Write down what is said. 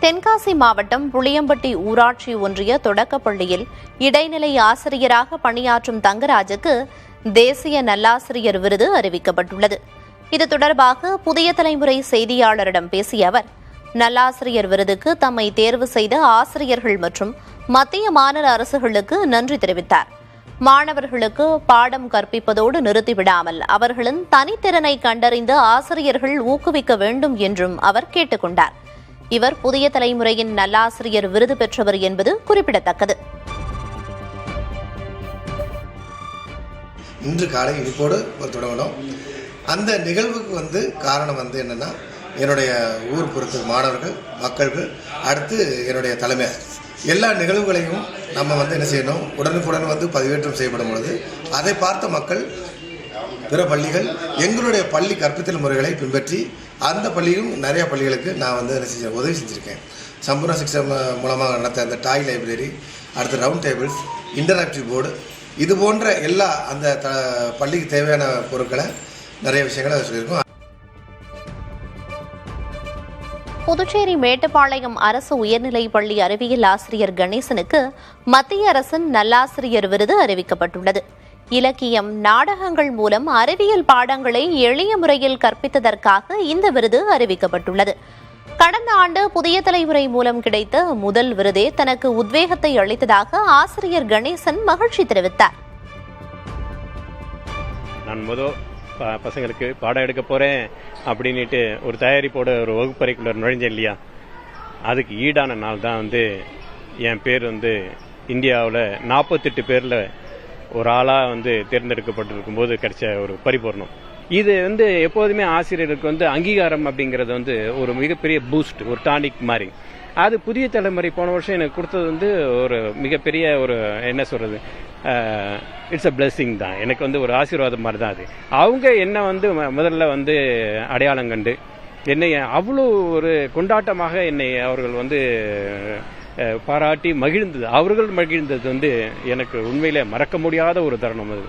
தென்காசி மாவட்டம் புளியம்பட்டி ஊராட்சி ஒன்றிய தொடக்கப்பள்ளியில் இடைநிலை ஆசிரியராக பணியாற்றும் தங்கராஜுக்கு தேசிய நல்லாசிரியர் விருது அறிவிக்கப்பட்டுள்ளது. இது தொடர்பாக புதிய தலைமுறை செய்தியாளரிடம் பேசிய அவர், நல்லாசிரியர் விருதுக்கு தம்மை தேர்வு செய்த ஆசிரியர்கள் மற்றும் மத்திய மாநில அரசுகளுக்கு நன்றி தெரிவித்தார். மாணவர்களுக்கு பாடம் கற்பிப்பதோடு நிறுத்திவிடாமல் அவர்களின் தனித்திறனை கண்டறிந்து ஆசிரியர்கள் ஊக்குவிக்க வேண்டும் என்றும் அவர் கேட்டுக் கொண்டார். இவர் புதிய தலைமுறையின் நல்லாசிரியர் விருது பெற்றவர் என்பது குறிப்பிடத்தக்கது. இன்று காலை இனிப்போடு தொடங்கணும். அந்த நிகழ்வுக்கு காரணம் என்னன்னா, என்னுடைய ஊர் பொறுத்த மாணவர்கள், மக்கள்கள், அடுத்து என்னுடைய தலைமை, எல்லா நிகழ்வுகளையும் நம்ம என்ன செய்யணும், உடனுக்குடன் பதிவேற்றம் செய்யப்படும் பொழுது அதை பார்த்த மக்கள், பிற பள்ளிகள் எங்களுடைய பள்ளி கற்பித்தல் முறைகளை பின்பற்றி அந்த பள்ளியும் நிறைய பள்ளிகளுக்கு நான் உதவி செஞ்சுருக்கேன். சம்பூர்ண சிக்ஷா மூலமாக நடத்த அந்த டாய் லைப்ரரி, அடுத்து ரவுண்ட் டேபிள்ஸ், இன்டராக்டிவ் போர்டு, இது போன்ற எல்லா அந்த பள்ளிக்கு தேவையான பொருட்களை நிறைய விஷயங்களை சொல்லியிருக்கோம். புதுச்சேரி மேட்டுப்பாளையம் அரசு உயர்நிலைப் பள்ளி அறிவியல் ஆசிரியர் கணேசனுக்கு மத்திய அரசின் நல்லாசிரியர் விருது அறிவிக்கப்பட்டுள்ளது. இலக்கியம், நாடகங்கள் மூலம் அறிவியல் பாடங்களை எளிய முறையில் கற்பித்ததற்காக இந்த விருது அறிவிக்கப்பட்டுள்ளது. கடந்த ஆண்டு புதிய தலைமுறை மூலம் கிடைத்த முதல் விருதே தனக்கு உத்வேகத்தை அளித்ததாக ஆசிரியர் கணேசன் மகிழ்ச்சி தெரிவித்தார். நான் பசங்களுக்கு பாடம் எடுக்க போறேன் அப்படின்ட்டு ஒரு தயாரிப்போட ஒரு வகுப்பறைக்குள்ள நுழைஞ்சேன் இல்லையா, அதுக்கு ஈடான நாள் தான் என் பேர் இந்தியாவில் 48 பேர்ல ஒரு ஆளாக தேர்ந்தெடுக்கப்பட்டிருக்கும் போது கிடைச்ச ஒரு பரிபூர்ணம். இது எப்போதுமே ஆசிரியர்களுக்கு அங்கீகாரம் அப்படிங்கிறது ஒரு மிகப்பெரிய பூஸ்ட், ஒரு டானிக் மாதிரி. அது புதிய தலைமுறை போன வருஷம் எனக்கு கொடுத்தது ஒரு மிகப்பெரிய ஒரு என்ன சொல்றது, இட்ஸ் அ பிளெஸிங் தான். எனக்கு ஒரு ஆசீர்வாதம் மாதிரி தான் அது. அவங்க என்ன முதல்ல அடையாளம் கண்டு என்னை அவ்வளோ ஒரு கொண்டாட்டமாக என்னை அவர்கள் பாராட்டி மகிழ்ந்தது, அவர்கள் மகிழ்ந்தது எனக்கு உண்மையிலே மறக்க முடியாத ஒரு தருணம் அது.